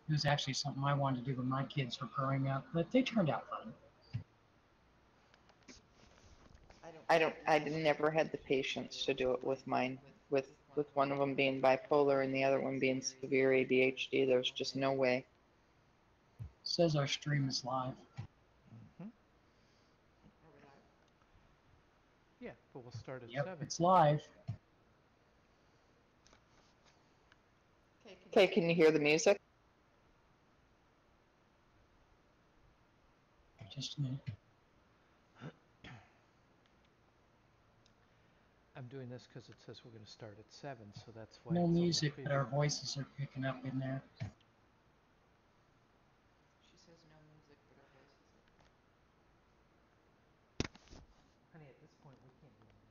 It was actually something I wanted to do when my kids were growing up, but they turned out fine. I never had the patience to do it with mine. With one of them being bipolar and the other one being severe ADHD, there's just no way. It says our stream is live. Mm-hmm. Yeah, but we'll start at 7. It's live. Okay, can you hear the music? Just a minute. I'm doing this because it says we're going to start at 7, so that's why. No it's music, on the but our voices are picking up in there. She says no music, but her voice is okay. Honey, at this point, we can't do anything.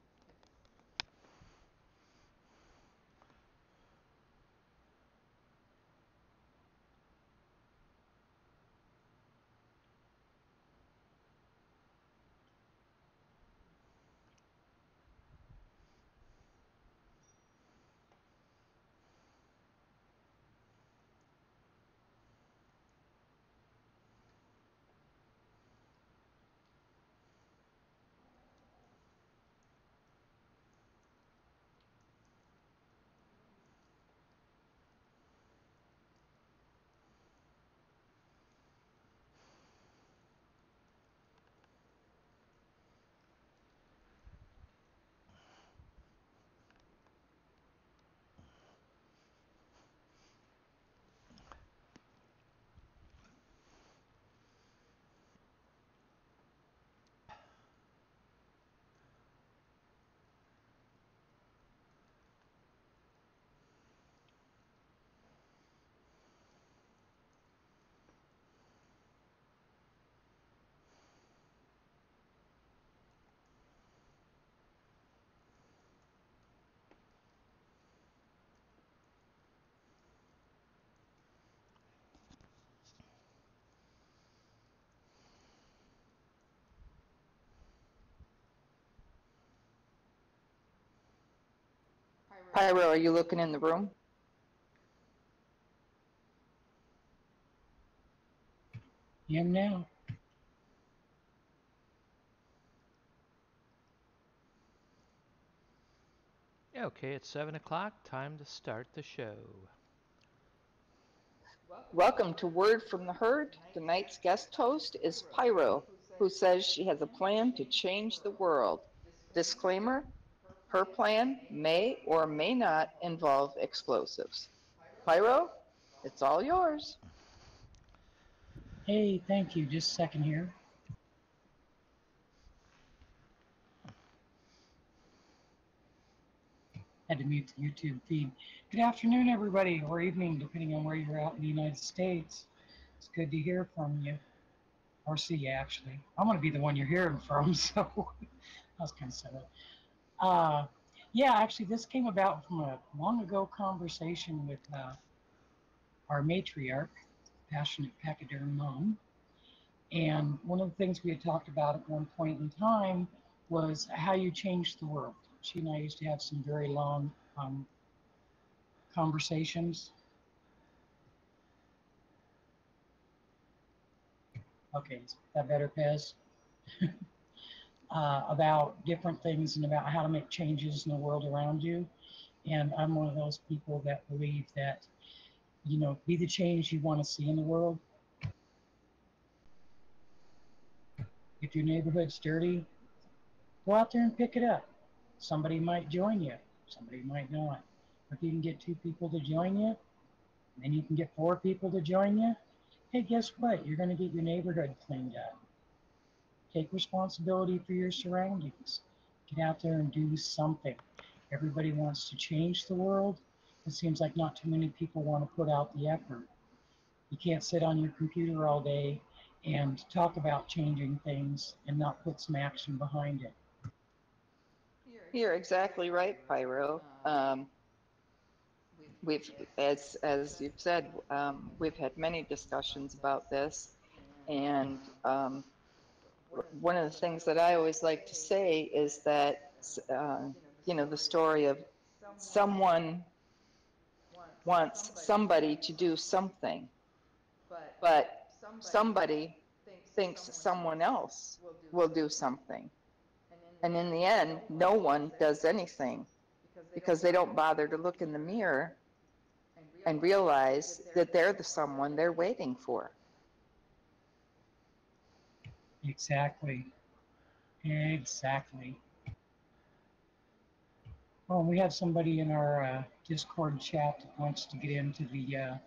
Pyro, are you looking in the room? I am now. Okay, it's 7 o'clock. Time to start the show. Welcome to Word from the Herd. Tonight's guest host is Pyro, who says she has a plan to change the world. Disclaimer, her plan may or may not involve explosives. Pyro, it's all yours. Hey, thank you. Just a second here. Had to mute the YouTube feed. Good afternoon, everybody, or evening, depending on where you're out in the United States. It's good to hear from you, or see you, actually. I'm going to be the one you're hearing from, so I was kind of silly. Yeah, actually, this came about from a long ago conversation with our matriarch, passionate pachyderm mom. And one of the things we had talked about at one point in time was how you change the world. She and I used to have some very long conversations. Okay, is that better, Pez? About different things and about how to make changes in the world around you. And I'm one of those people that believe that, you know, be the change you want to see in the world. If your neighborhood's dirty, go out there and pick it up. Somebody might join you, somebody might not. If you can get 2 people to join you, then you can get 4 people to join you. Hey, guess what? You're going to get your neighborhood cleaned up. Take responsibility for your surroundings. Get out there and do something. Everybody wants to change the world. It seems like not too many people want to put out the effort. You can't sit on your computer all day and talk about changing things and not put some action behind it. You're exactly right, Pyro. We've, as you've said, we've had many discussions about this, and one of the things that I always like to say is that, you know, the story of someone wants somebody to do something, but somebody thinks someone else will do something. And in the end, no one does anything because they don't bother to look in the mirror and realize that they're the someone they're waiting for. Exactly. Exactly. Well, we have somebody in our Discord chat that wants to get into the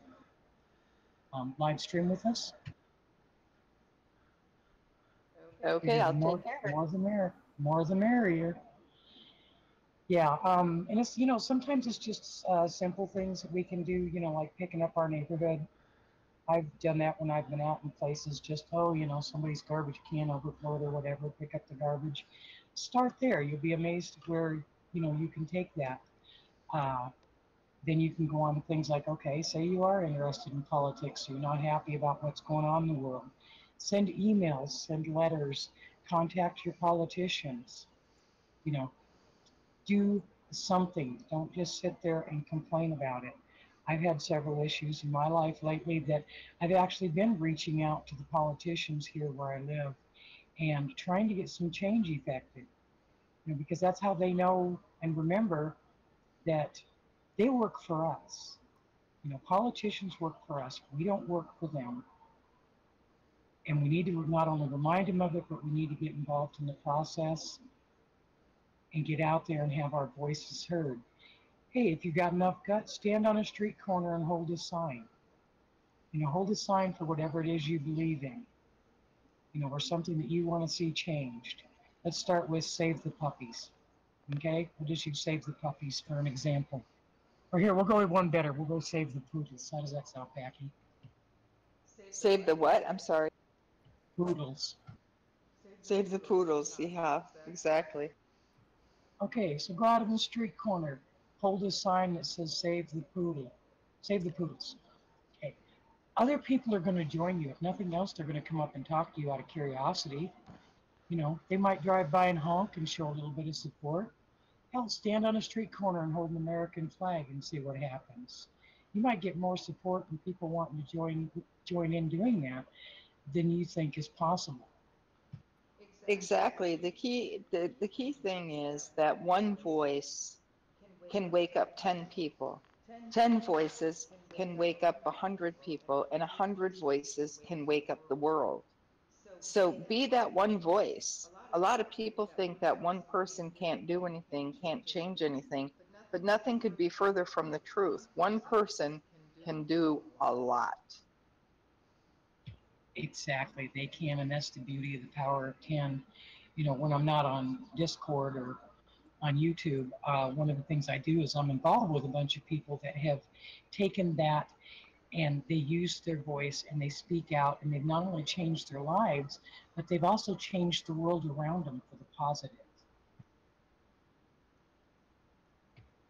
live stream with us. Okay, Figured I'll the take care of it. more the merrier. More the merrier. Yeah, and it's, sometimes it's just simple things that we can do, like picking up our neighborhood. I've done that when I've been out in places, just, somebody's garbage can overflowed or whatever, pick up the garbage. Start there. You'll be amazed at where, you can take that. Uh, then you can go on to things like, okay, say you are interested in politics, so you're not happy about what's going on in the world. Send emails, send letters, contact your politicians, you know, do something. Don't just sit there and complain about it. I've had several issues in my life lately that I've actually been reaching out to the politicians here where I live and trying to get some change effected, because that's how they know and remember that they work for us. Politicians work for us. We don't work for them. And we need to not only remind them of it, but we need to get involved in the process and get out there and have our voices heard. Hey, if you've got enough guts, stand on a street corner and hold a sign. Hold a sign for whatever it is you believe in, or something that you want to see changed. Let's start with save the puppies. Okay? We'll just use save the puppies for an example. Or here, we'll go with one better. We'll go save the poodles. How does that sound, Packy? Save the what? I'm sorry. Poodles. Save the poodles. Yeah, exactly. Okay, so go out in the street corner, hold a sign that says save the poodle. Save the poodles. Okay. Other people are going to join you. If nothing else, they're going to come up and talk to you out of curiosity. They might drive by and honk and show a little bit of support. Hell, stand on a street corner and hold an American flag and see what happens. You might get more support from people wanting to join in doing that than you think is possible. Exactly. The key thing is that one voice can wake up 10 people. 10 voices can wake up 100 people, and 100 voices can wake up the world. So be that one voice. A lot of people think that one person can't do anything, can't change anything, but nothing could be further from the truth. One person can do a lot. Exactly, they can, and that's the beauty of the power of 10. When I'm not on Discord or on YouTube, one of the things I do is I'm involved with a bunch of people that have taken that and they use their voice and they speak out, and they've not only changed their lives, but they've also changed the world around them for the positive.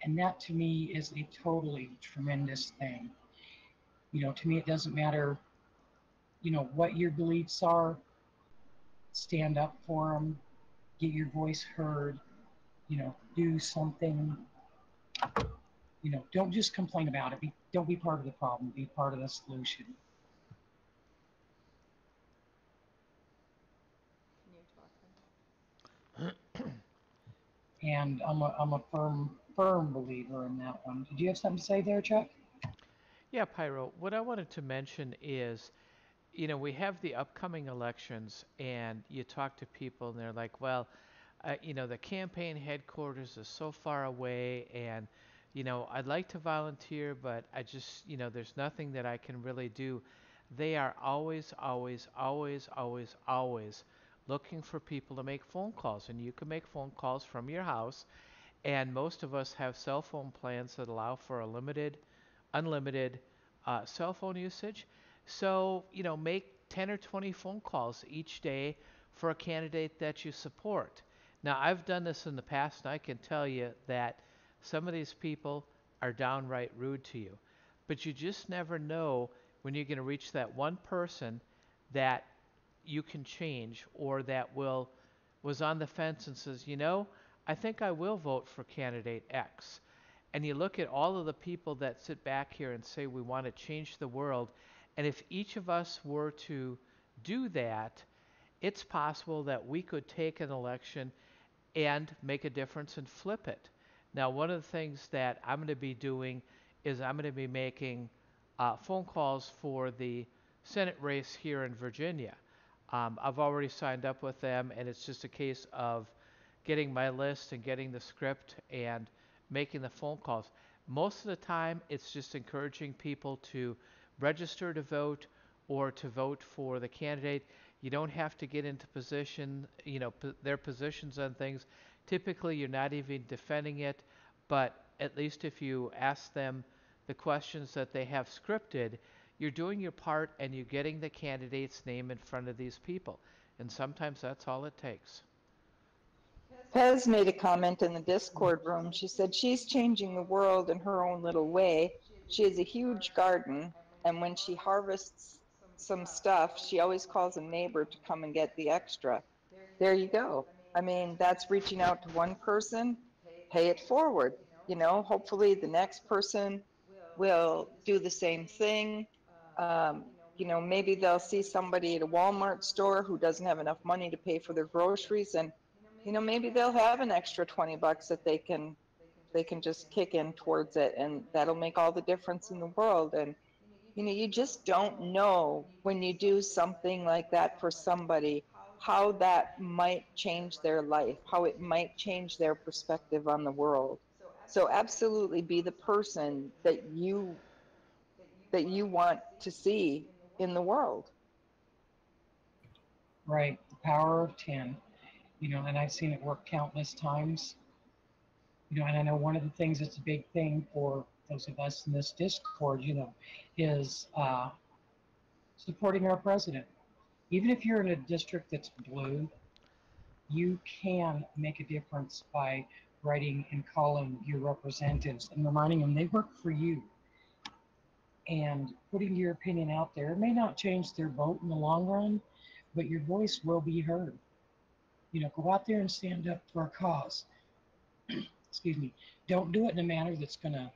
And that to me is a totally tremendous thing. To me, it doesn't matter, what your beliefs are, stand up for them, get your voice heard, do something. Don't just complain about it. Don't be part of the problem. Be part of the solution. And I'm a firm believer in that one. Did you have something to say there, Chuck? Yeah, Pyro, what I wanted to mention is, we have the upcoming elections, and you talk to people, and they're like, well, the campaign headquarters is so far away, and, I'd like to volunteer, but I just, there's nothing that I can really do. They are always, always, always, always, always looking for people to make phone calls, and you can make phone calls from your house, and most of us have cell phone plans that allow for a unlimited cell phone usage. So, make 10 or 20 phone calls each day for a candidate that you support. Now, I've done this in the past, and I can tell you that some of these people are downright rude to you. But you just never know when you're going to reach that one person that you can change, or that was on the fence and says, I think I will vote for candidate X. And you look at all of the people that sit back here and say we want to change the world, And if each of us were to do that, it's possible that we could take an election and make a difference and flip it. Now, one of the things that I'm going to be doing is I'm going to be making phone calls for the Senate race here in Virginia. I've already signed up with them, and it's just a case of getting my list and getting the script and making the phone calls. Most of the time, it's just encouraging people to register to vote or to vote for the candidate. You don't have to get into position, their positions on things. Typically, you're not even defending it, but at least if you ask them the questions that they have scripted, you're doing your part and you're getting the candidate's name in front of these people. And sometimes that's all it takes. Pez made a comment in the Discord room. She said she's changing the world in her own little way. She has a huge garden, and when she harvests some stuff, she always calls a neighbor to come and get the extra. There you go. I mean, that's reaching out to one person, pay it forward. Hopefully the next person will do the same thing. Maybe they'll see somebody at a Walmart store who doesn't have enough money to pay for their groceries, and maybe they'll have an extra 20 bucks that they can just kick in towards it, and that'll make all the difference in the world. And you just don't know when you do something like that for somebody how that might change their life, how it might change their perspective on the world. So absolutely be the person that you want to see in the world. Right. The power of 10. And I've seen it work countless times. And I know one of the things that's a big thing for those of us in this Discord, is supporting our president. Even if you're in a district that's blue, you can make a difference by writing and calling your representatives and reminding them they work for you. And putting your opinion out there. It may not change their vote in the long run, but your voice will be heard. Go out there and stand up for a cause. Excuse me. Don't do it in a manner that's going to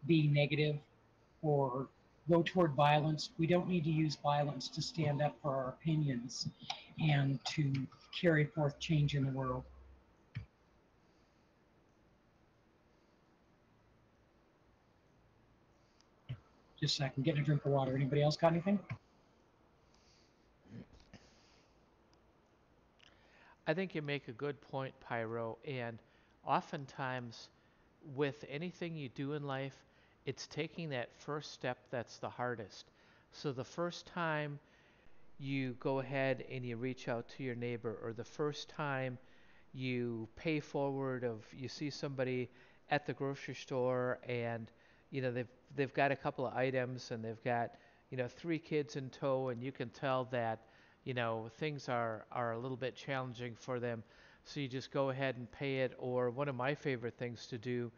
be negative or go toward violence. We don't need to use violence to stand up for our opinions and to carry forth change in the world. Just a second, getting a drink of water. Anybody else got anything? I think you make a good point, Pyro, and oftentimes with anything you do in life, it's taking that first step that's the hardest. So the first time you go ahead and you reach out to your neighbor, or the first time you pay forward, of you see somebody at the grocery store and they've got a couple of items and they've got 3 kids in tow, and you can tell that things are a little bit challenging for them, so you just go ahead and pay it. Or one of my favorite things to do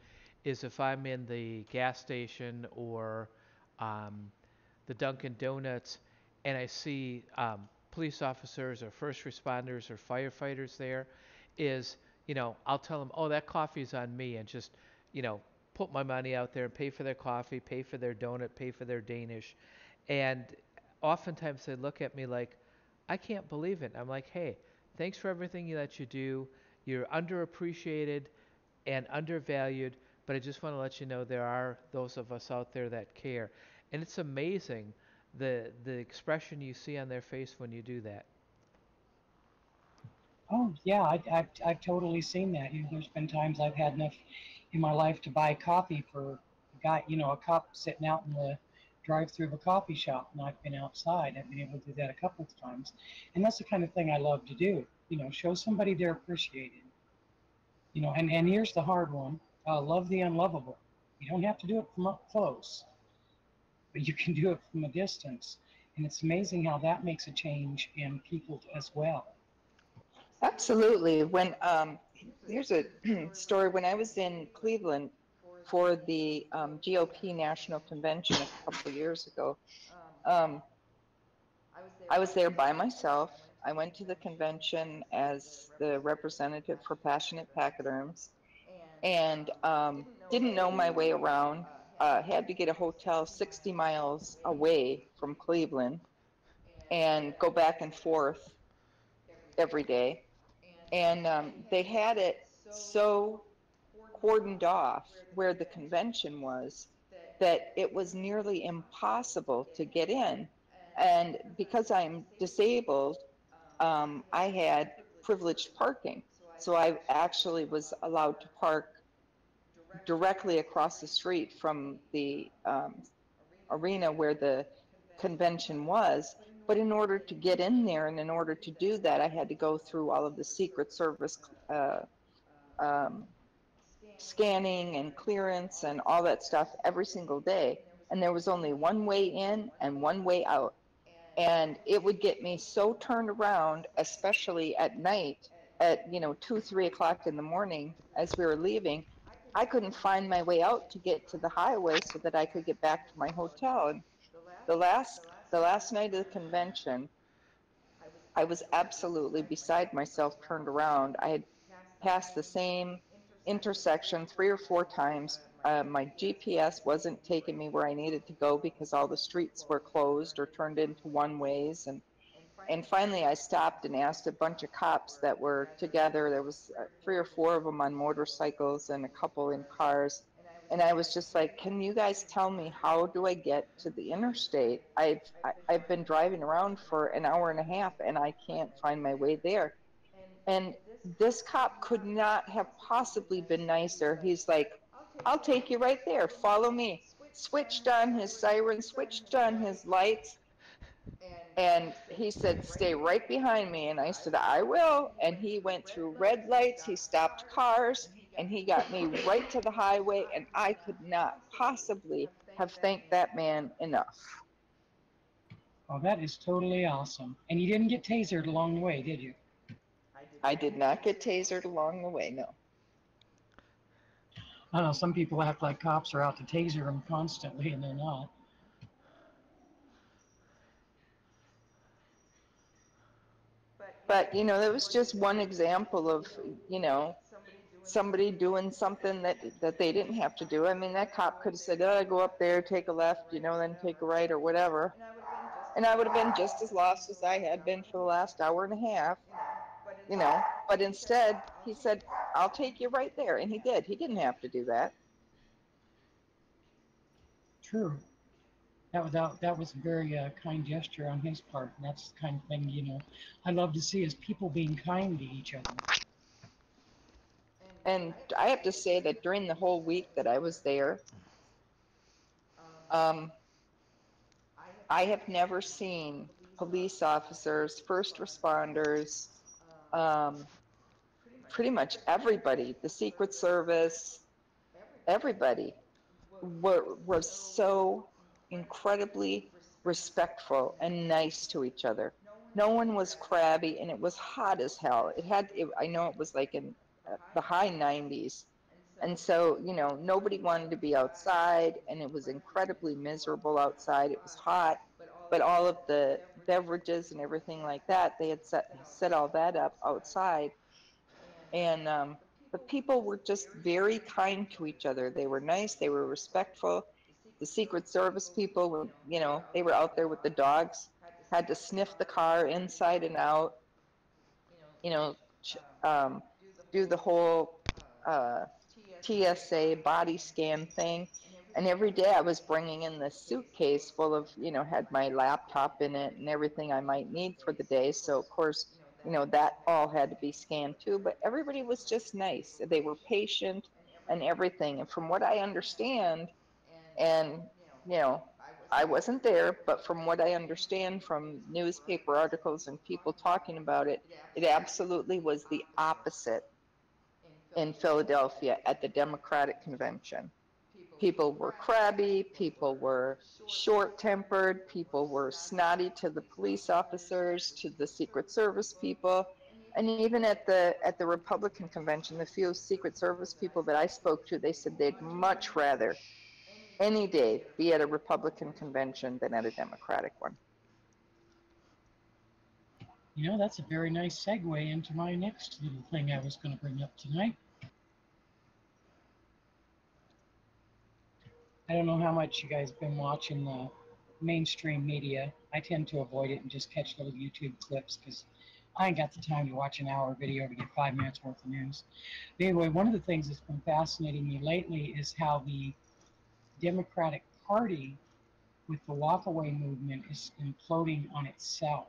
is if I'm in the gas station or the Dunkin' Donuts and I see police officers or first responders or firefighters there, is I'll tell them, oh, that coffee's on me, and just put my money out there and pay for their coffee, pay for their donut, pay for their Danish. And oftentimes they look at me like, I can't believe it. I'm like, hey, thanks for everything that you do. You're underappreciated and undervalued, but I just want to let you know there are those of us out there that care. And it's amazing the expression you see on their face when you do that. Oh, yeah, I've totally seen that. There's been times I've had enough in my life to buy coffee for a guy, a cop sitting out in the drive-through of a coffee shop, and I've been outside. I've been able to do that a couple of times. And that's the kind of thing I love to do, show somebody they're appreciated. And here's the hard one, love the unlovable. You don't have to do it from up close, but you can do it from a distance. And it's amazing how that makes a change in people as well. Absolutely. Here's a story. When I was in Cleveland for the GOP National Convention a couple of years ago, I was there by myself. I went to the convention as the representative for Passionate Pachyderms, and didn't know my way around. had to get a hotel 60 miles away from Cleveland and go back and forth every day. And they had it so cordoned off where the convention was that it was nearly impossible to get in. And because I'm disabled, I had privileged parking. So I actually was allowed to park directly across the street from the arena where the convention was. But in order to get in there and in order to do that, I had to go through all of the Secret Service um, scanning and clearance and all that stuff every single day. And there was only one way in and one way out. And it would get me so turned around, especially at night at, 2, 3 o'clock in the morning as we were leaving. I couldn't find my way out to get to the highway so that I could get back to my hotel. And the last the last night of the convention, I was absolutely beside myself turned around. I had passed the same intersection 3 or 4 times. My GPS wasn't taking me where I needed to go because all the streets were closed or turned into one ways. And finally, I stopped and asked a bunch of cops that were together. There was 3 or 4 of them on motorcycles and a couple in cars. And I was just like, "Can you guys tell me how do I get to the interstate? I've been driving around for an hour and a half and I can't find my way there." And this cop could not have possibly been nicer. He's like, "I'll take you right there. Follow me." Switched on his siren, switched on his lights, and he said, "Stay right behind me." And I said, "I will." And he went through red lights, he stopped cars, and he got me right to the highway. And I could not possibly have thanked that man enough. Oh, that is totally awesome. And you didn't get tasered along the way, did you? I did not get tasered along the way, no. I don't know, some people act like cops are out to taser them constantly, and they're not. But, that was just one example of, you know, somebody doing something that they didn't have to do. I mean, that cop could have said, "Oh, go up there, take a left, then take a right or whatever." And I would have been just as lost as I had been for the last hour and a half, But instead, he said, "I'll take you right there." And he did. He didn't have to do that. True. That was a very kind gesture on his part. And that's the kind of thing, I love to see is people being kind to each other. And I have to say that during the whole week that I was there, um, I have never seen police officers, first responders, um, pretty much everybody, the Secret Service, everybody was so incredibly respectful and nice to each other. No one was crabby, and it was hot as hell. I know it was like in the high 90s. And so, nobody wanted to be outside, and it was incredibly miserable outside. It was hot, but all of the beverages and everything like that, they had set all that up outside. And the people were just very kind to each other. They were nice, they were respectful. The Secret Service people were, they were out there with the dogs, had to sniff the car inside and out, you know, um, do the whole TSA body scan thing. And every day I was bringing in this suitcase full of, had my laptop in it and everything I might need for the day. So, of course, that all had to be scanned too. But everybody was just nice. They were patient and everything. And from what I understand, and, I wasn't there, but from what I understand from newspaper articles and people talking about it, it absolutely was the opposite in Philadelphia at the Democratic convention. People were crabby, people were short-tempered, people were snotty to the police officers, to the Secret Service people. And even at the Republican convention, the few Secret Service people that I spoke to, they said they'd much rather any day be at a Republican convention than at a Democratic one. That's a very nice segue into my next little thing I was going to bring up tonight. I don't know how much you guys have been watching the mainstream media. I tend to avoid it and just catch little YouTube clips because I ain't got the time to watch an hour video to get 5 minutes worth of news. But anyway, one of the things that's been fascinating me lately is how the Democratic Party, with the walkaway movement, is imploding on itself.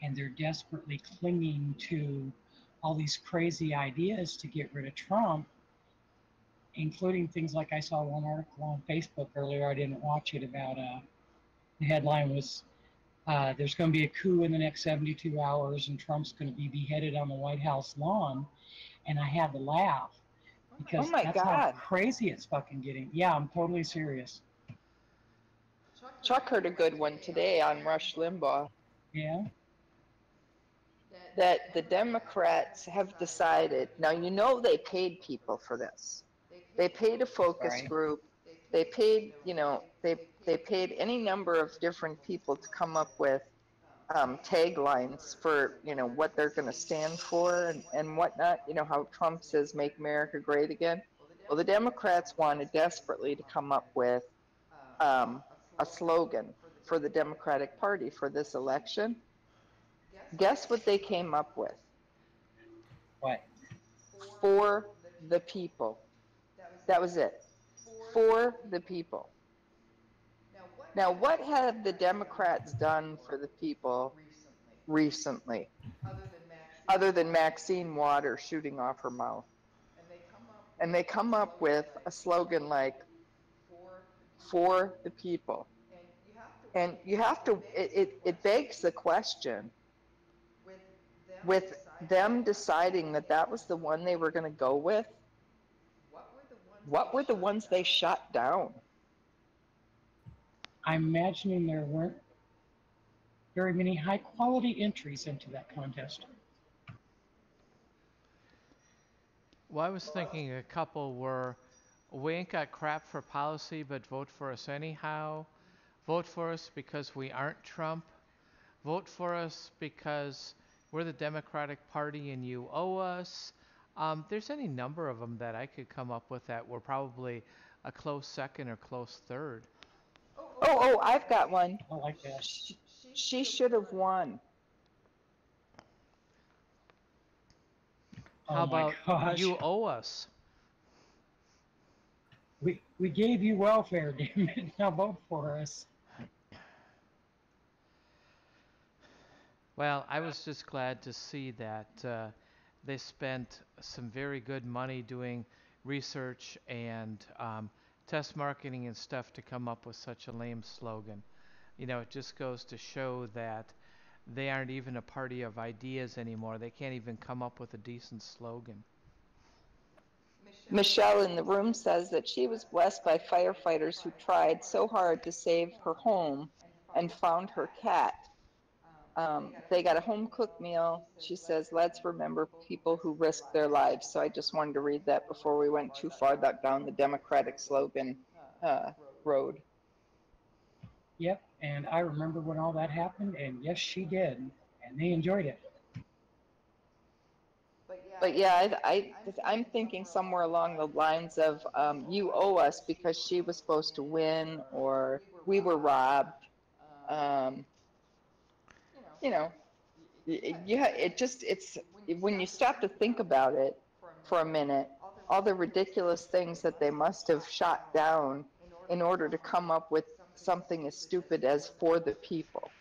And they're desperately clinging to all these crazy ideas to get rid of Trump, including things like I saw one article on Facebook earlier. I didn't watch it about the headline was there's going to be a coup in the next 72 hours and Trump's going to be beheaded on the White House lawn. And I had to laugh Oh because my that's how God. crazy it's fucking getting. Yeah, I'm totally serious. Chuck heard a good one today on Rush Limbaugh Yeah. that the Democrats have decided. Now, you know, they paid people for this. They paid a focus Right. group. They paid, they paid any number of different people to come up with taglines for, what they're going to stand for and whatnot. You know, how Trump says, make America great again. Well, the Democrats wanted desperately to come up with a slogan for the Democratic Party for this election. Guess what they came up with? What? For the people. That was it. For the people. Now, what have the Democrats done for the people recently, other than Maxine Waters shooting off her mouth? And they come up with a slogan like, for the people. And you have to, it begs the question, with them deciding that that was the one they were going to go with, what were the ones they shut down? I'm imagining there weren't very many high quality entries into that contest. Well, I was thinking a couple were, we ain't got crap for policy, but vote for us anyhow. Vote for us because we aren't Trump. Vote for us because we're the Democratic Party and you owe us. There's any number of them that I could come up with that were probably a close second or close third. I've got one. I like that. She should have won. How Oh my about gosh. you owe us? We gave you welfare, damn it. Now vote for us. Well, I was just glad to see that they spent some very good money doing research and test marketing and stuff to come up with such a lame slogan. You know, it just goes to show that they aren't even a party of ideas anymore. They can't even come up with a decent slogan. Michelle in the room says that she was blessed by firefighters who tried so hard to save her home and found her cat. They got a home cooked meal. She says, let's remember people who risked their lives. So I just wanted to read that before we went too far down the Democratic slogan road. Yep, and I remember when all that happened, and yes, she did, and they enjoyed it. But yeah, I'm thinking somewhere along the lines of you owe us because she was supposed to win, or we were robbed. You know, yeah, it's when you stop to think about it for a minute, all the ridiculous things that they must have shot down in order to come up with something as stupid as for the people.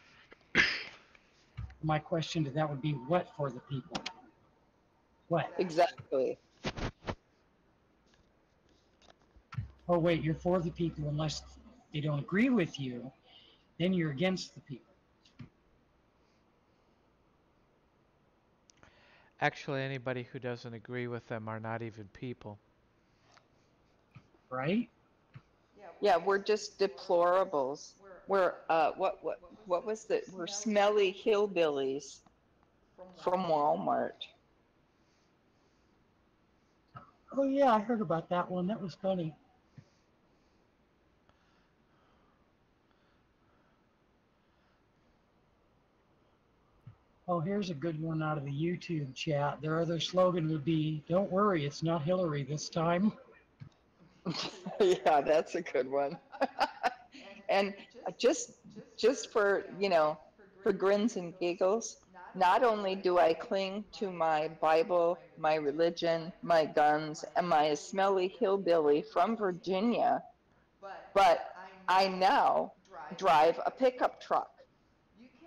My question to that would be, what for the people? What? Exactly. Oh, wait, you're for the people unless they don't agree with you, then you're against the people. Actually, anybody who doesn't agree with them are not even people. Right? Yeah, we're just deplorables. We're what was the? We're smelly hillbillies from Walmart. Oh, yeah, I heard about that one. That was funny. Oh, here's a good one out of the YouTube chat. Their other slogan would be, don't worry, it's not Hillary this time. Yeah, that's a good one. And just just for, for grins and giggles, not only do I cling to my Bible, my religion, my guns, and my smelly hillbilly from Virginia, but I now drive a pickup truck.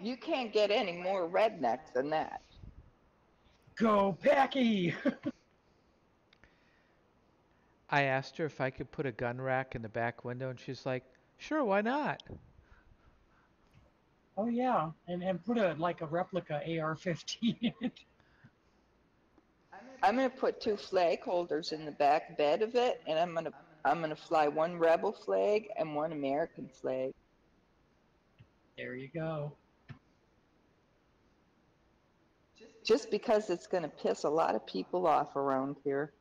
You can't get any more redneck than that. Go Packy! I asked her if I could put a gun rack in the back window, and she's like, "Sure, why not?" Oh yeah, and put a like a replica AR-15 in it. I'm gonna put two flag holders in the back bed of it, and I'm gonna fly one rebel flag and one American flag. There you go. Just because it's gonna piss a lot of people off around here.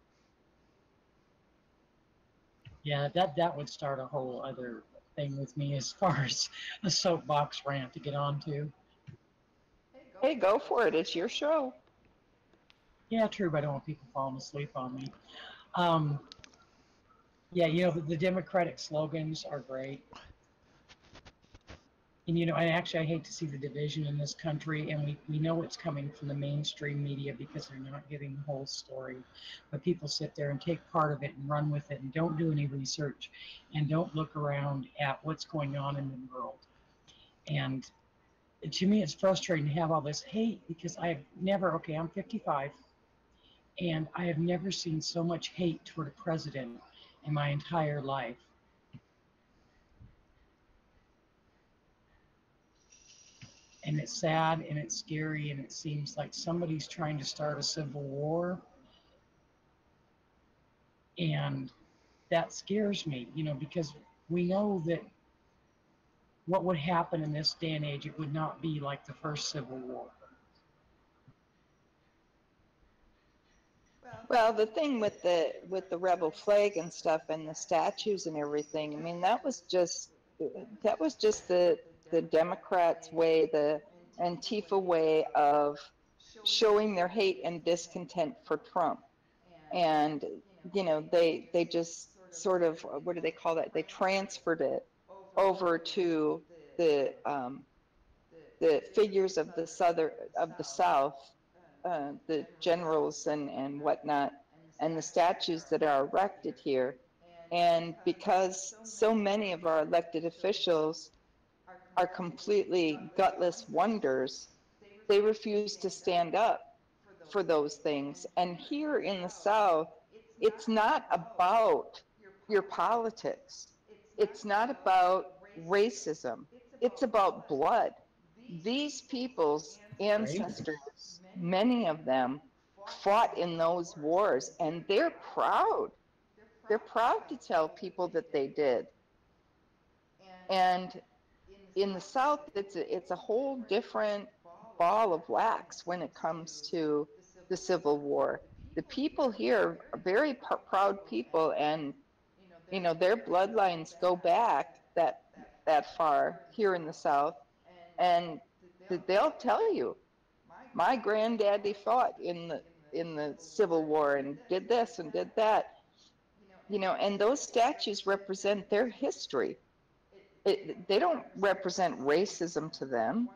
Yeah, that would start a whole other thing with me as far as a soapbox rant to get onto. Hey, go for it. It's your show. Yeah, true, but I don't want people falling asleep on me. Um, yeah, the Democratic slogans are great. And actually, I hate to see the division in this country, and we know it's coming from the mainstream media because they're not giving the whole story. But people sit there and take part of it and run with it and don't do any research and don't look around at what's going on in the world. And to me, it's frustrating to have all this hate because okay, I'm 55, and I have never seen so much hate toward a president in my entire life. And it's sad and it's scary and it seems like somebody's trying to start a civil war, and that scares me, because we know that what would happen in this day and age, it would not be like the first civil war. Well, the thing with the rebel flag and stuff and the statues and everything, I mean, that was just the Democrats' way, the Antifa way of showing their hate and discontent for Trump. And they just sort of, what do they call that? They transferred it over to the um, the figures of the South, the generals and whatnot, and the statues that are erected here. And because so many of our elected officials are completely gutless wonders, they refuse to stand up for those things. And here in the South, it's not about your politics. It's not about racism. It's about blood. These people's Right? ancestors, many of them, fought in those wars, and they're proud. They're proud to tell people that they did. And in the South, it's a whole different ball of wax when it comes to the Civil War. The people here are very proud people, and their bloodlines go back that far here in the South, and they'll tell you, my granddaddy fought in the Civil War and did this and did that, and those statues represent their history. They don't represent racism to them.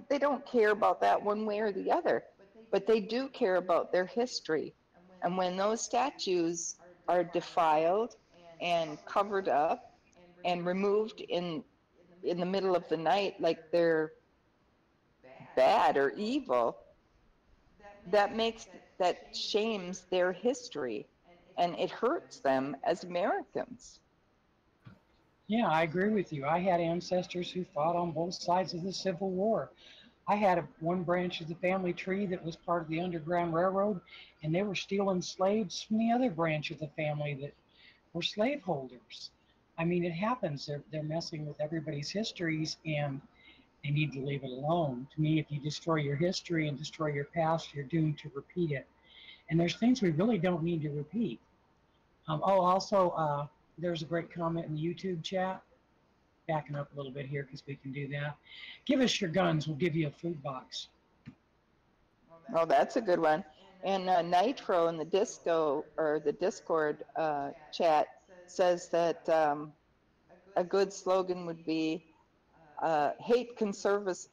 They don't care about that one way or the other, but they do care about their history. And when those statues are defiled and covered up and removed in the middle of the night like they're bad or evil, that shames their history, and it hurts them as Americans. Yeah, I agree with you. I had ancestors who fought on both sides of the Civil War. I had one branch of the family tree that was part of the Underground Railroad, and they were stealing slaves from the other branch of the family that were slaveholders. I mean, it happens. They're messing with everybody's histories, and they need to leave it alone. To me, if you destroy your history and destroy your past, you're doomed to repeat it. And there's things we really don't need to repeat. Also, there's a great comment in the YouTube chat. Backing up a little bit here because we can do that. Give us your guns. We'll give you a food box. Oh, that's a good one. And Nitro in the Discord chat says that a good slogan would be hate conservatives.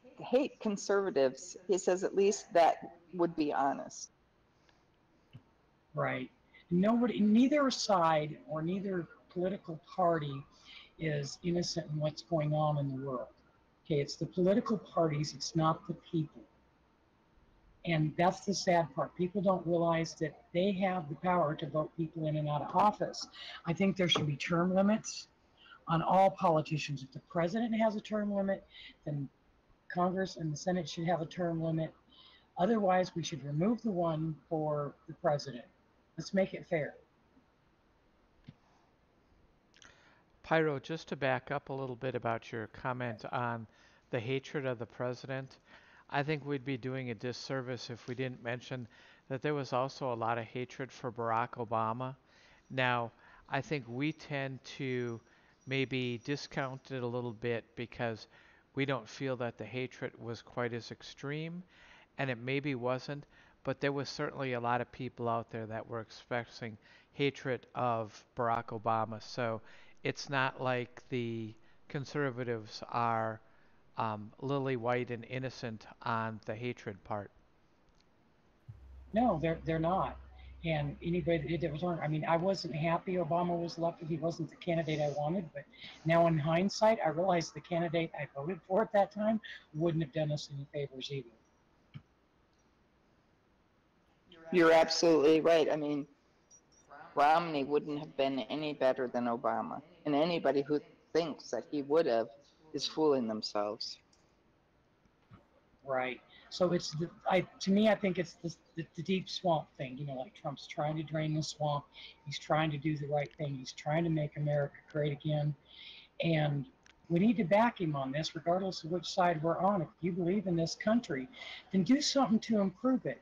He says at least that would be honest. Right. Nobody, neither side or neither political party is innocent in what's going on in the world. Okay, it's the political parties, it's not the people. And that's the sad part. People don't realize that they have the power to vote people in and out of office. I think there should be term limits on all politicians. If the president has a term limit, then Congress and the Senate should have a term limit. Otherwise, we should remove the one for the president. Let's make it fair. Pyro, just to back up a little bit about your comment on the hatred of the president, I think we'd be doing a disservice if we didn't mention that there was also a lot of hatred for Barack Obama. Now, I think we tend to maybe discount it a little bit because we don't feel that the hatred was quite as extreme, and it maybe wasn't, but there was certainly a lot of people out there that were expressing hatred of Barack Obama. So it's not like the conservatives are lily white and innocent on the hatred part. No, they're not. And anybody that was on, I mean, I wasn't happy Obama was elected. He wasn't the candidate I wanted. But now in hindsight, I realize the candidate I voted for at that time wouldn't have done us any favors either. You're absolutely right. I mean, Romney wouldn't have been any better than Obama. And anybody who thinks that he would have is fooling themselves. Right. So it's to me, I think it's the deep swamp thing. You know, like Trump's trying to drain the swamp. He's trying to do the right thing. He's trying to make America great again. And we need to back him on this, regardless of which side we're on. If you believe in this country, then do something to improve it.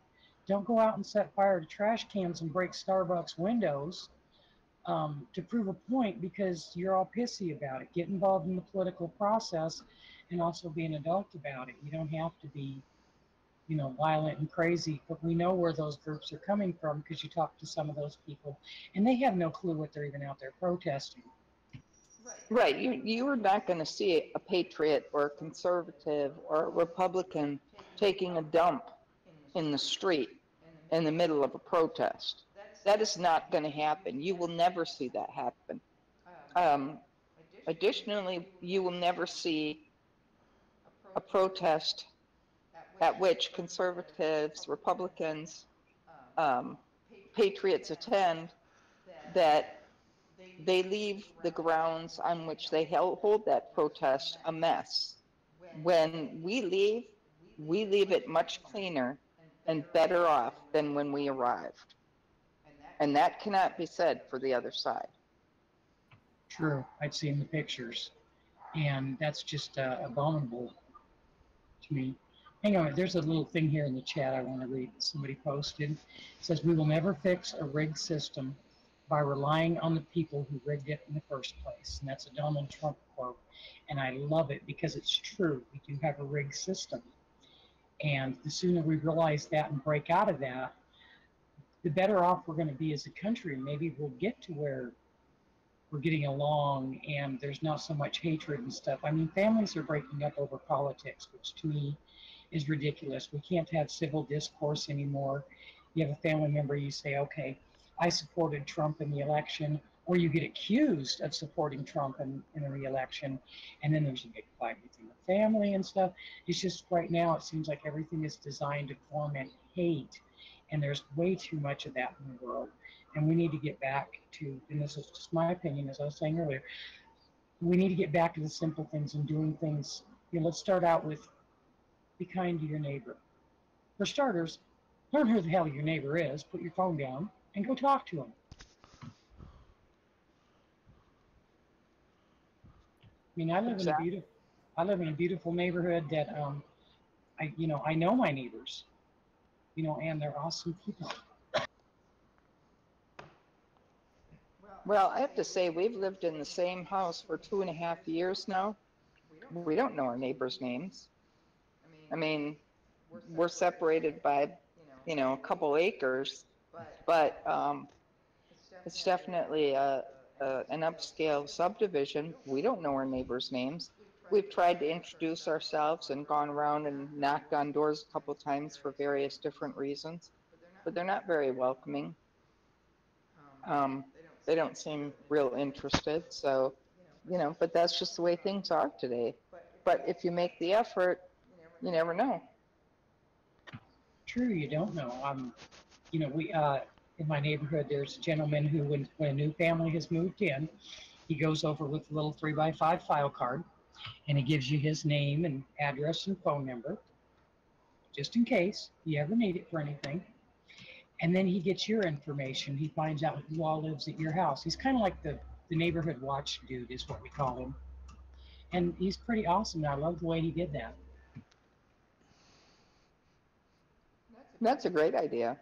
Don't go out and set fire to trash cans and break Starbucks windows to prove a point because you're all pissy about it. Get involved in the political process and also be an adult about it. You don't have to be, you know, violent and crazy, but we know where those groups are coming from because you talk to some of those people and they have no clue what they're even out there protesting. Right. You are not going to see a patriot or a conservative or a Republican taking a dump in the street in the middle of a protest. That is not going to happen. You will never see that happen. Additionally, you will never see a protest at which conservatives, Republicans, patriots attend that they leave the grounds on which they hold that protest a mess. When we leave it much cleaner and better off than when we arrived. And that cannot be said for the other side. True. I'd seen the pictures. And that's just abominable to me. Hang on, there's a little thing here in the chat I want to read that somebody posted. It says, we will never fix a rigged system by relying on the people who rigged it in the first place. And that's a Donald Trump quote. And I love it because it's true. We do have a rigged system. And the sooner we realize that and break out of that, the better off we're going to be as a country. Maybe we'll get to where we're getting along and there's not so much hatred and stuff. I mean, families are breaking up over politics, which to me is ridiculous. We can't have civil discourse anymore. You have a family member, you say, okay, I supported Trump in the election, or you get accused of supporting Trump in the election, and then there's a big fight within the family and stuff. It's just right now it seems like everything is designed to foment hate, and there's way too much of that in the world. And we need to get back to, and this is just my opinion, as I was saying earlier, we need to get back to the simple things and doing things. You know, let's start out with be kind to your neighbor. For starters, learn who the hell your neighbor is, put your phone down, and go talk to him. I mean, I live in a beautiful neighborhood that I know my neighbors, and they're awesome people. Well, I have to say, we've lived in the same house for 2.5 years now. We don't know our neighbors' names. I mean, we're separated by, a couple acres, but it's definitely an upscale subdivision. We don't know our neighbors' names. We've tried to introduce ourselves and gone around and knocked on doors a couple times for various different reasons, but they're not very welcoming. They don't seem real interested. So, but that's just the way things are today. But if you make the effort, you never know. True, you don't know. We in my neighborhood, there's a gentleman who, when a new family has moved in, he goes over with a little 3x5 file card, and he gives you his name and address and phone number, just in case you ever need it for anything. And then he gets your information. He finds out who all lives at your house. He's kind of like the neighborhood watch dude, is what we call him. And he's pretty awesome. I love the way he did that. That's a great idea.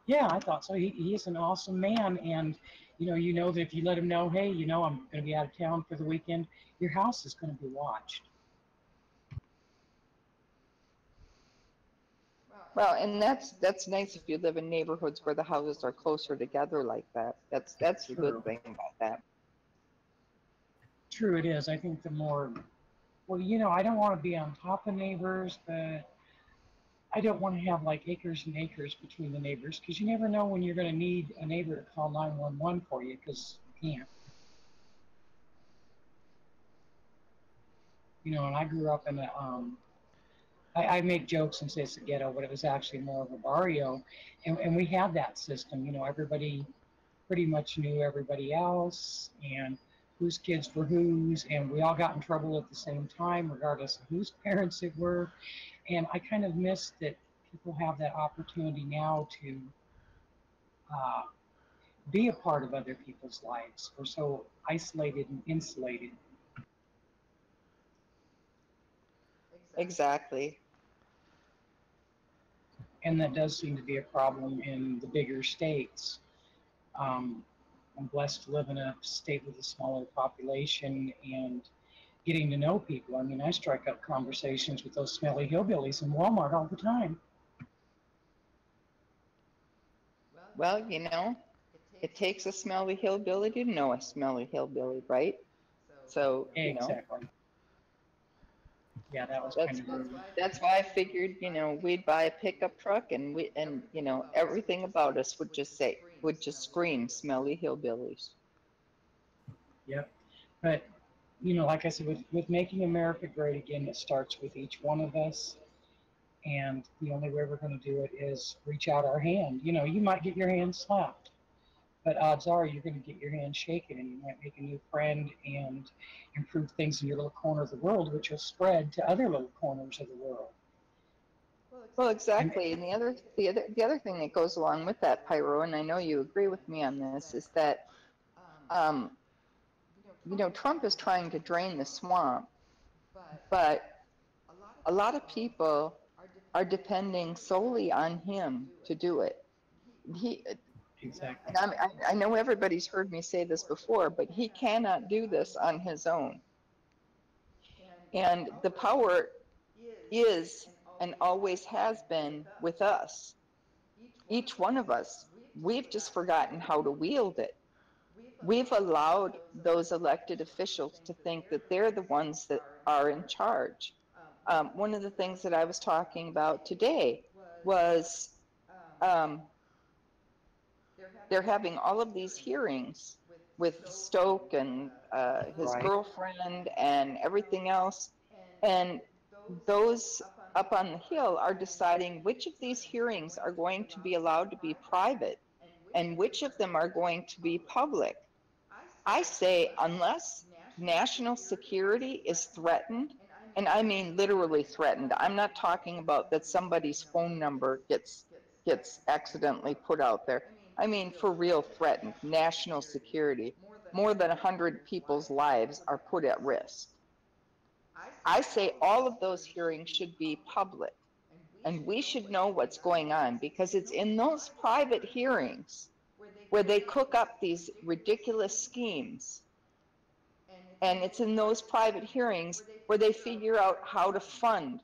Yeah, I thought so. He is an awesome man, and you know that if you let him know, hey, I'm going to be out of town for the weekend, your house is going to be watched. Well, and that's nice if you live in neighborhoods where the houses are closer together like that. That's the good thing about that. True, it is. I think the more, well, I don't want to be on top of neighbors, but I don't want to have like acres and acres between the neighbors, because you never know when you're going to need a neighbor to call 911 for you, because you can't. And I grew up in I make jokes and say it's a ghetto, but it was actually more of a barrio, and we had that system. Everybody pretty much knew everybody else, and whose kids were whose, and we all got in trouble at the same time, regardless of whose parents it were. And I kind of miss that people have that opportunity now to be a part of other people's lives. We're so isolated and insulated. Exactly. And that does seem to be a problem in the bigger states. I'm blessed to live in a state with a smaller population and getting to know people. I mean, I strike up conversations with those smelly hillbillies in Walmart all the time. Well, it takes a smelly hillbilly to know a smelly hillbilly, right? So, Exactly. Yeah, that was kind of rude. That's why I figured, we'd buy a pickup truck and everything about us would just scream smelly hillbillies. Yep. But, like I said, with making America great again, it starts with each one of us. And the only way we're going to do it is reach out our hand. You might get your hand slapped, but odds are you're going to get your hand shaken, and you might make a new friend and improve things in your little corner of the world, which will spread to other little corners of the world. Well, exactly. And the other thing that goes along with that, Pyro, and I know you agree with me on this, is that Trump is trying to drain the swamp, but a lot of people are depending solely on him to do it. Exactly. I know everybody's heard me say this before, but he cannot do this on his own. And the power is and always has been with us. Each one of us. We've just forgotten how to wield it. We've allowed those elected officials to think that they're the ones that are in charge. One of the things that I was talking about today was they're having all of these hearings with Stoke and his girlfriend and everything else. And those up on the Hill are deciding which of these hearings are going to be allowed to be private and which of them are going to be public. I say, unless national security is threatened, and I mean literally threatened, I'm not talking about that somebody's phone number gets accidentally put out there. I mean for real threatened, national security. More than 100 people's lives are put at risk. I say all of those hearings should be public, and we should know what's going on, because it's in those private hearings where they cook up these ridiculous schemes. And it's in those private hearings where they figure out how to fund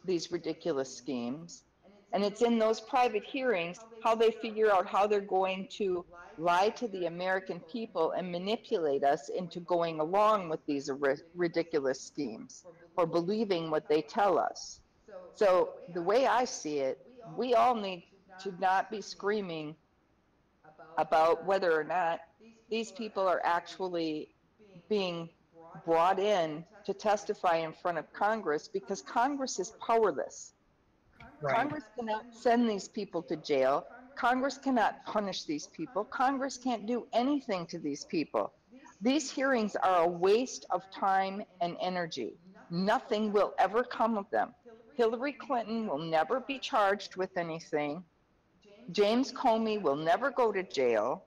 these ridiculous schemes. And it's in those private hearings how they figure out how they're going to lie to the American people and manipulate us into going along with these ridiculous schemes or believing what they tell us. So the way I see it, we all need to not be screaming about whether or not these people are actually being brought in to testify in front of Congress, because Congress is powerless. Right. Congress cannot send these people to jail. Congress cannot punish these people. Congress can't do anything to these people. These hearings are a waste of time and energy. Nothing will ever come of them. Hillary Clinton will never be charged with anything. James Comey will never go to jail.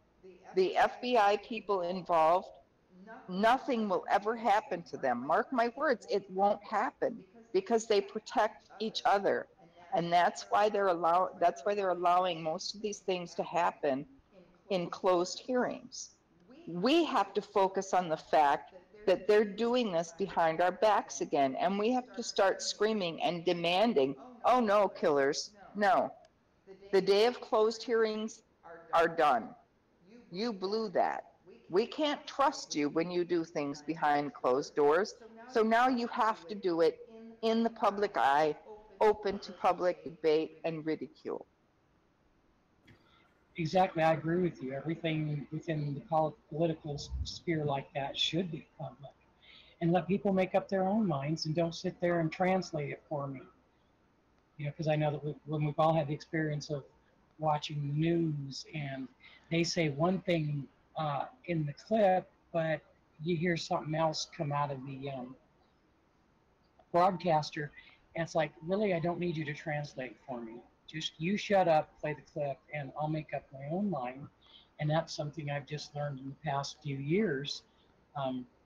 The FBI people involved, nothing will ever happen to them. Mark my words, it won't happen, because they protect each other. And that's why they're allowing most of these things to happen in closed hearings. We have to focus on the fact that they're doing this behind our backs again, and we have to start screaming and demanding, oh no, killers, no. The day of closed hearings are done. You blew that. We can't trust you when you do things behind closed doors. So now you have to do it in the public eye, open to public debate and ridicule. Exactly. I agree with you. Everything within the political sphere like that should be public. And let people make up their own minds and don't sit there and translate it for me. Because I know that when we've all had the experience of watching news and they say one thing in the clip, but you hear something else come out of the broadcaster, and it's like, really, I don't need you to translate for me. Just you shut up, play the clip, and I'll make up my own mind. And that's something I've just learned in the past few years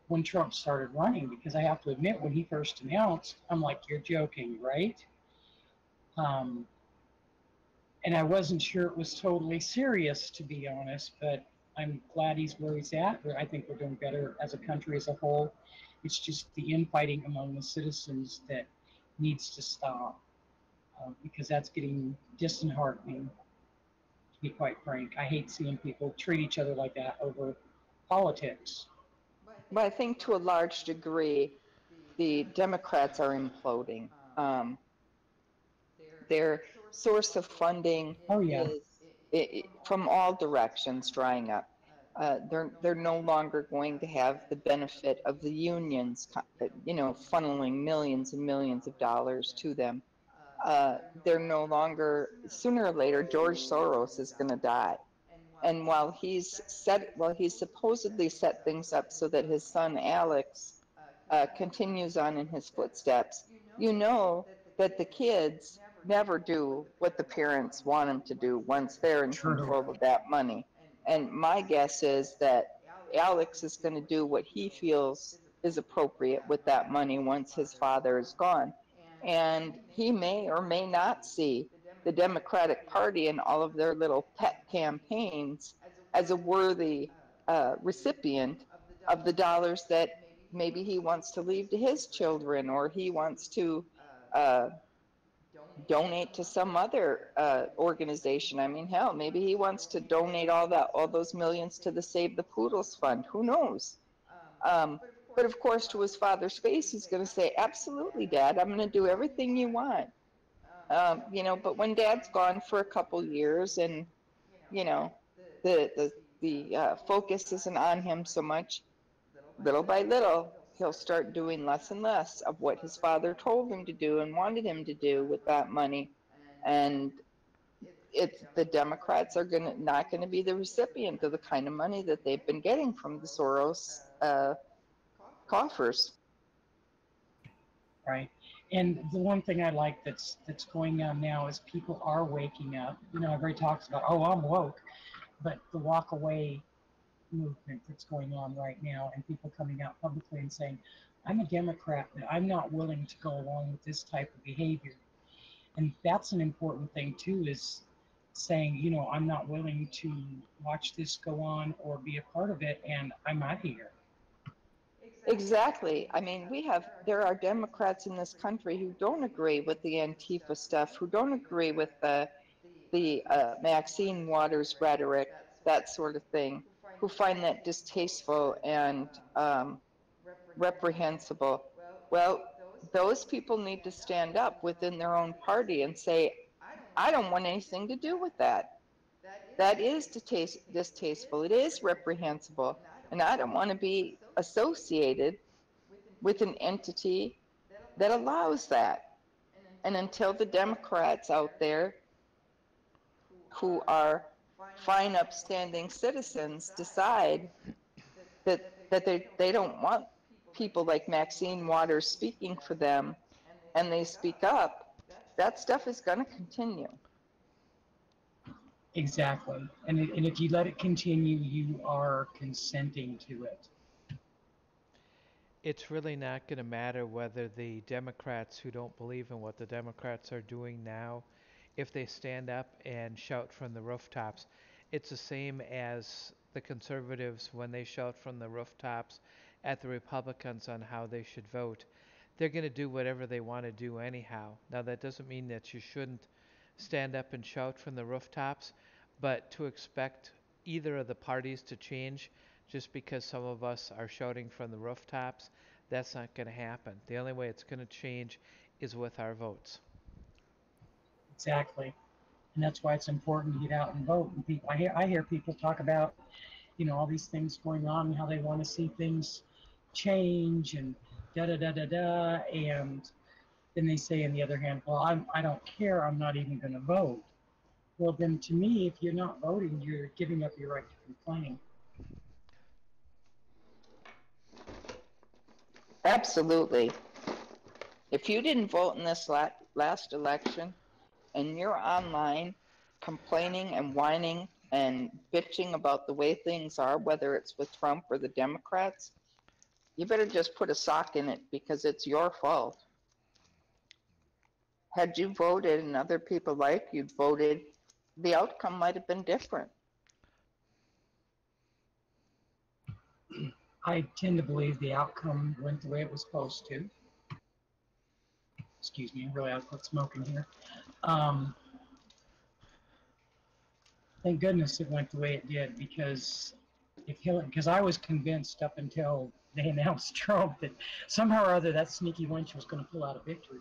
when Trump started running, because I have to admit, when he first announced, I'm like, you're joking, right? Um, and I wasn't sure it was totally serious, to be honest, but I'm glad he's where he's at. I think we're doing better as a country as a whole. It's just the infighting among the citizens that needs to stop, because that's getting disheartening, to be quite frank. I hate seeing people treat each other like that over politics. But I think to a large degree, the Democrats are imploding. Their source of funding Oh, yeah. is from all directions drying up. They're no longer going to have the benefit of the unions, funneling millions and millions of dollars to them. They're no longer, sooner or later, George Soros is going to die. And while he's supposedly set things up so that his son Alex continues on in his footsteps, you know that the kids never do what the parents want them to do once they're in True. control of that money. And my guess is that Alex is going to do what he feels is appropriate with that money once his father is gone. And he may or may not see the Democratic Party and all of their little pet campaigns as a worthy recipient of the dollars that maybe he wants to leave to his children, or he wants to uh, donate to some other organization. I mean, hell, maybe he wants to donate all those millions to the Save the Poodles Fund. Who knows? Um, but of course, to his father's face, he's going to say, "Absolutely, Dad. I'm going to do everything you want." But when Dad's gone for a couple years, and you know, the focus isn't on him so much, little by little, he'll start doing less and less of what his father told him to do and wanted him to do with that money. And the Democrats are not going to be the recipient of the kind of money that they've been getting from the Soros coffers. Right. And the one thing I like that's going on now is people are waking up. Everybody talks about, oh, I'm woke, but the walk away movement that's going on right now, and people coming out publicly and saying, I'm a Democrat, but I'm not willing to go along with this type of behavior. And that's an important thing too, is saying, I'm not willing to watch this go on or be a part of it, and I'm out of here. Exactly. I mean, there are Democrats in this country who don't agree with the Antifa stuff, who don't agree with the Maxine Waters rhetoric, that sort of thing, who find that distasteful and reprehensible. Well, those people need to stand up within their own party and say, I don't want anything to do with that. That is distasteful. It is reprehensible. And I don't want to be associated with an entity that allows that. And until the Democrats out there who are fine, upstanding citizens decide that they don't want people like Maxine Waters speaking for them, and they speak up, that stuff is going to continue. Exactly. And if you let it continue, you are consenting to it. It's really not going to matter whether the Democrats who don't believe in what the Democrats are doing now, if they stand up and shout from the rooftops. It's the same as the conservatives when they shout from the rooftops at the Republicans on how they should vote. They're going to do whatever they want to do anyhow. Now, that doesn't mean that you shouldn't stand up and shout from the rooftops, but to expect either of the parties to change just because some of us are shouting from the rooftops, that's not going to happen. The only way it's going to change is with our votes. Exactly. And that's why it's important to get out and vote. And people, I hear people talk about, all these things going on and how they want to see things change and da da da da da. And then they say, on the other hand, well, I don't care. I'm not even going to vote. Well, then to me, if you're not voting, you're giving up your right to complain. Absolutely. If you didn't vote in this last election and you're online complaining and whining and bitching about the way things are, whether it's with Trump or the Democrats, you better just put a sock in it because it's your fault. Had you voted and other people like you'd voted, the outcome might have been different. I tend to believe the outcome went the way it was supposed to. Excuse me, I really ought to quit smoking here. Thank goodness it went the way it did, because because I was convinced up until they announced Trump that somehow or other that sneaky wench was going to pull out a victory.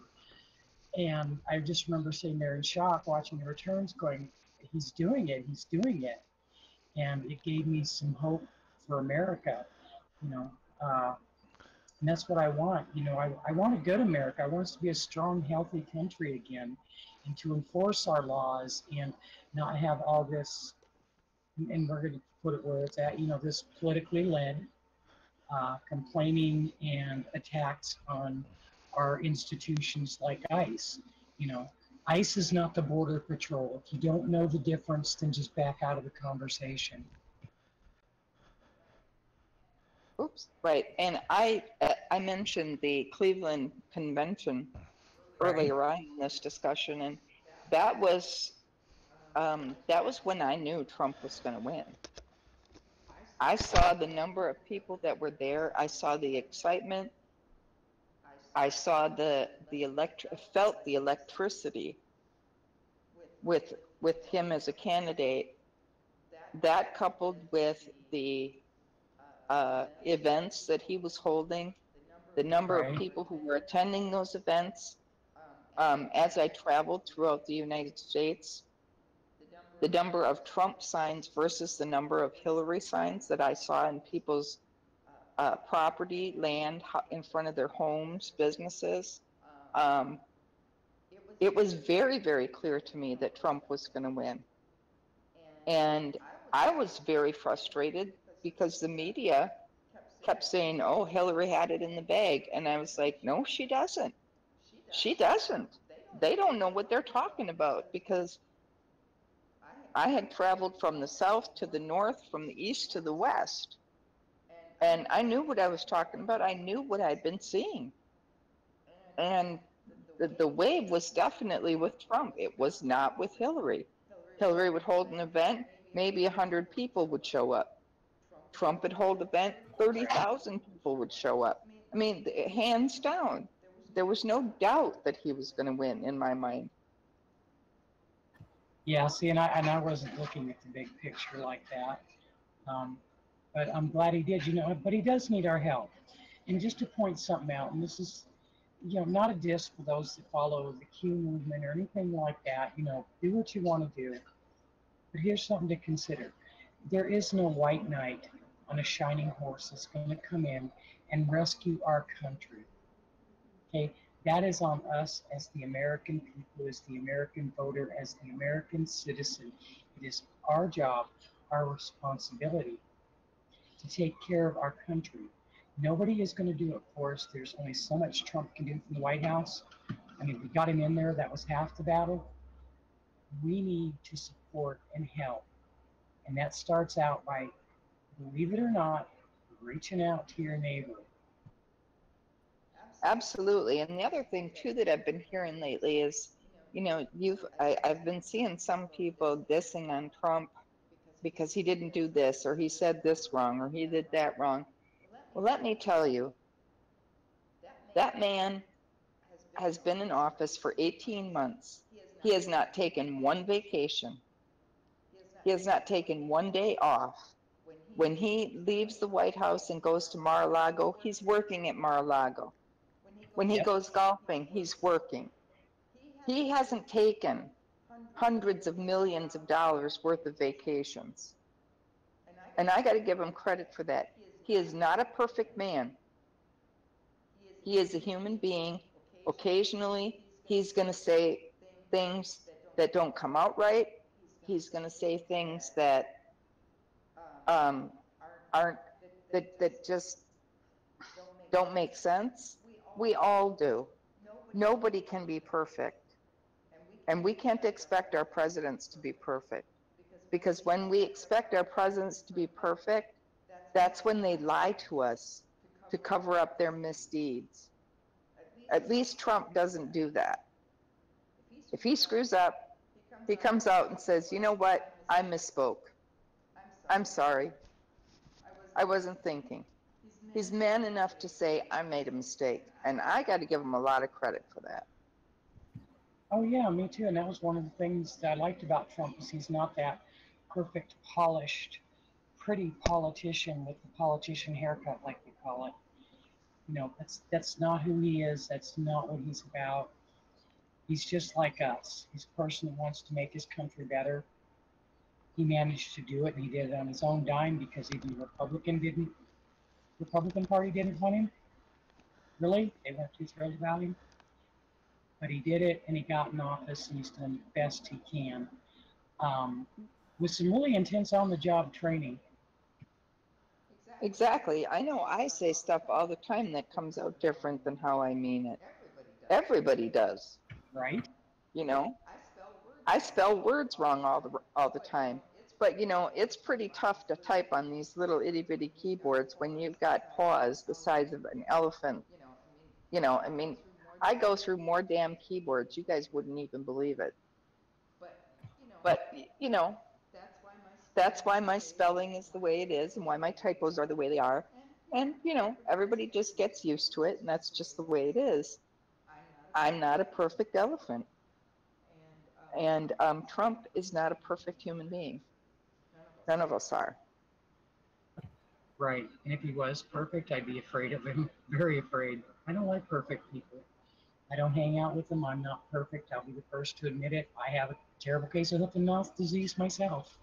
And I just remember sitting there in shock watching the returns going, he's doing it. And it gave me some hope for America, and that's what I want. I want a good America. I want us to be a strong, healthy country again, and to enforce our laws and not have all this, and we're going to put it where it's at, this politically led complaining and attacks on our institutions like ICE. ICE is not the Border Patrol. If you don't know the difference, then just back out of the conversation. Oops, right. And I mentioned the Cleveland Convention earlier on in this discussion, and that was when I knew Trump was going to win. I saw the number of people that were there. I saw the excitement. I saw felt the electricity with him as a candidate. That coupled with the events that he was holding, the number of people who were attending those events. As I traveled throughout the United States, the number of Trump signs versus the number of Hillary signs that I saw in people's property, land, in front of their homes, businesses. It was very, very clear to me that Trump was going to win. And I was very frustrated because the media kept saying, oh, Hillary had it in the bag. And I was like, no, she doesn't. She doesn't. They don't know what they're talking about, because I had traveled from the south to the north, from the east to the west. And I knew what I was talking about. I knew what I'd been seeing. And the wave was definitely with Trump. It was not with Hillary. Hillary would hold an event, maybe 100 people would show up. Trump would hold an event, 30,000 people would show up. I mean, hands down, there was no doubt that he was going to win in my mind. Yeah, see, and I wasn't looking at the big picture like that. Um, but I'm glad he did, but he does need our help. And just to point something out, and this is, not a diss for those that follow the Q movement or anything like that, do what you want to do. But here's something to consider. There is no white knight on a shining horse that's going to come in and rescue our country. Okay, that is on us as the American people, as the American voter, as the American citizen. It is our job, our responsibility to take care of our country. Nobody is going to do it for us. There's only so much Trump can do from the White House. I mean, we got him in there. That was half the battle. We need to support and help. And that starts out by, believe it or not, reaching out to your neighbor. Absolutely. And the other thing too that I've been hearing lately is, I've been seeing some people dissing on Trump because he didn't do this or he said this wrong or he did that wrong. Well, let me tell you, that man has been in office for 18 months. He has not taken one vacation. He has not taken one day off. When he leaves the White House and goes to Mar-a-Lago, he's working at Mar-a-Lago. When he Yep. goes golfing, he's working. He hasn't taken hundreds of millions of dollars worth of vacations. And I got to give him credit for that. He is not a perfect man. He is a human being. Occasionally, he's going to say things that don't come out right. He's going to say things that aren't, that just don't make sense. We all do. Nobody can be perfect. And we can't expect our presidents to be perfect. Because when we expect our presidents to be perfect, that's when they lie to us to cover up their misdeeds. At least Trump doesn't do that. If he screws up, he comes out and says, you know what, I misspoke. I'm sorry. I wasn't thinking. He's man enough to say, I made a mistake. And I got to give him a lot of credit for that. Oh yeah, me too. And that was one of the things that I liked about Trump is he's not that perfect, polished, pretty politician with the politician haircut, like we call it. That's not who he is. That's not what he's about. He's just like us. He's a person that wants to make his country better. He managed to do it, and he did it on his own dime because even the Republican Party didn't want him. Really, they weren't too thrilled about him. But he did it, and he got in office, and he's done the best he can, um, with some really intense on-the-job training. Exactly. I know I say stuff all the time that comes out different than how I mean it. Everybody does. Right? You know, I spell words wrong all the time. But it's pretty tough to type on these little itty bitty keyboards when you've got paws the size of an elephant. I mean, I go through more damn keyboards. You guys wouldn't even believe it. But, that's why my spelling is the way it is and why my typos are the way they are. And, everybody just gets used to it, and that's just the way it is. I'm not a perfect elephant. And Trump is not a perfect human being. None of us are. Right. And if he was perfect, I'd be afraid of him. Very afraid. I don't like perfect people. I don't hang out with them. I'm not perfect. I'll be the first to admit it. I have a terrible case of hoof and mouth disease myself.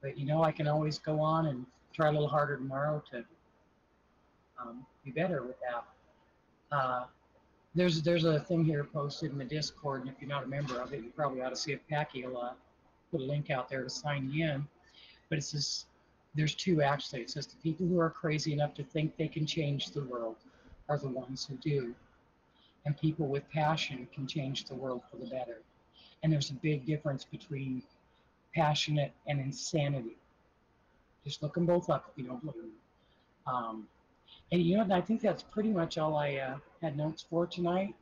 But I can always go on and try a little harder tomorrow to be better with that. There's a thing here posted in the Discord, and if you're not a member of it, you probably ought to see if Packy will put a link out there to sign you in. But it says there's two actually. It says the people who are crazy enough to think they can change the world are the ones who do, and people with passion can change the world for the better. And there's a big difference between passionate and insanity. Just look them both up if you don't believe me. And I think that's pretty much all I had notes for tonight.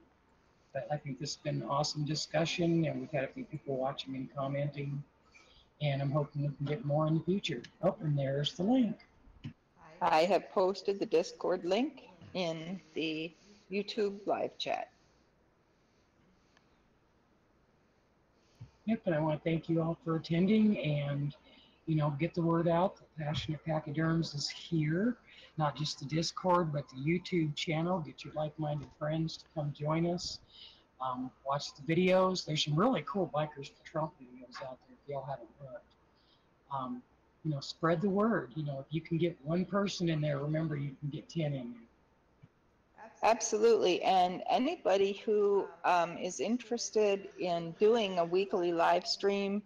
But I think this has been an awesome discussion, and we've had a few people watching and commenting, and I'm hoping we can get more in the future. Oh, and there's the link. I have posted the Discord link in the YouTube live chat. Yep, and I want to thank you all for attending and, get the word out. The Passionate Pachyderms is here, not just the Discord, but the YouTube channel. Get your like-minded friends to come join us. Watch the videos. There's some really cool Bikers for Trump videos out there if y'all haven't looked. Spread the word. If you can get one person in there, remember you can get 10 in there. Absolutely. And anybody who is interested in doing a weekly live stream,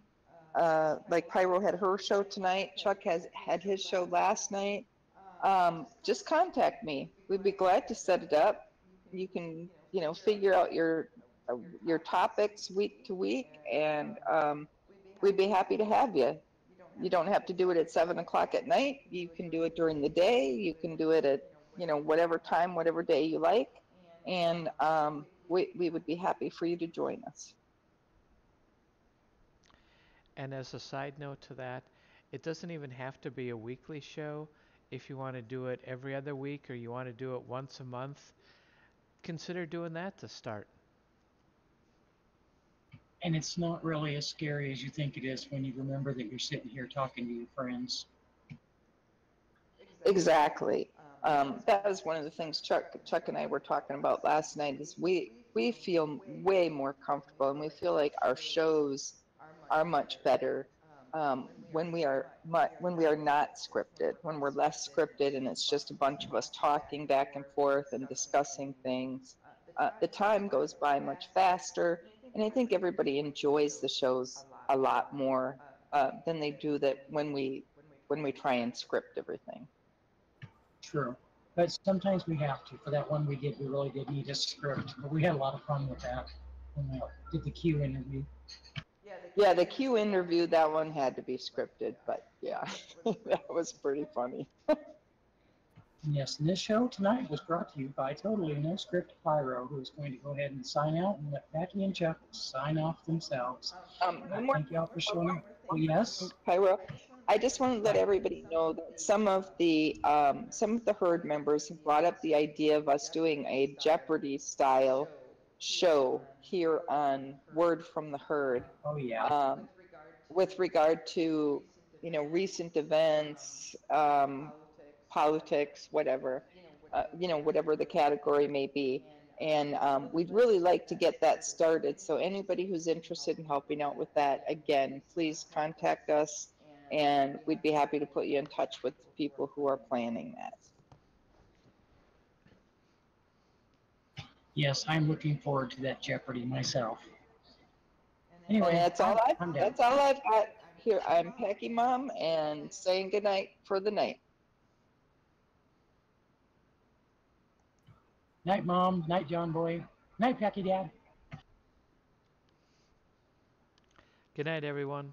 like Pyro had her show tonight, Chuck had his show last night, just contact me. We'd be glad to set it up. You can, figure out your topics week to week, and we'd be happy to have you. You don't have to do it at 7 o'clock at night. You can do it during the day. You can do it at, whatever time, whatever day you like. And we would be happy for you to join us. And as a side note to that, it doesn't even have to be a weekly show. If you want to do it every other week or you want to do it once a month, consider doing that to start. And it's not really as scary as you think it is when you remember that you're sitting here talking to your friends. Exactly. That was one of the things Chuck and I were talking about last night. Is we feel way more comfortable, and we feel like our shows are much better when we are not scripted. When we're less scripted, and it's just a bunch of us talking back and forth and discussing things. The time goes by much faster, and I think everybody enjoys the shows a lot more than they do that when we try and script everything. True. But sometimes we have to. For that one we did, we really did need a script. But we had a lot of fun with that when we did the Q interview. Yeah, the Q interview, that one had to be scripted, but yeah, that was pretty funny. Yes, and this show tonight was brought to you by Totally No Script Pyro, who is going to go ahead and sign out and let Becky and Chuck sign off themselves. Thank you all for showing up. Oh, yes? Pyro, I just want to let everybody know that some of the herd members have brought up the idea of us doing a Jeopardy style show here on Word from the Herd. Oh, yeah. With regard to, recent events, politics, whatever, whatever the category may be. And we'd really like to get that started. So anybody who's interested in helping out with that, again, please contact us, and we'd be happy to put you in touch with people who are planning that. Yes, I'm looking forward to that Jeopardy myself. Anyway, and that's all I've got here. I'm Packy Mom and saying goodnight for the night. Night, Mom. Night, John Boy. Night, Packy Dad. Good night, everyone.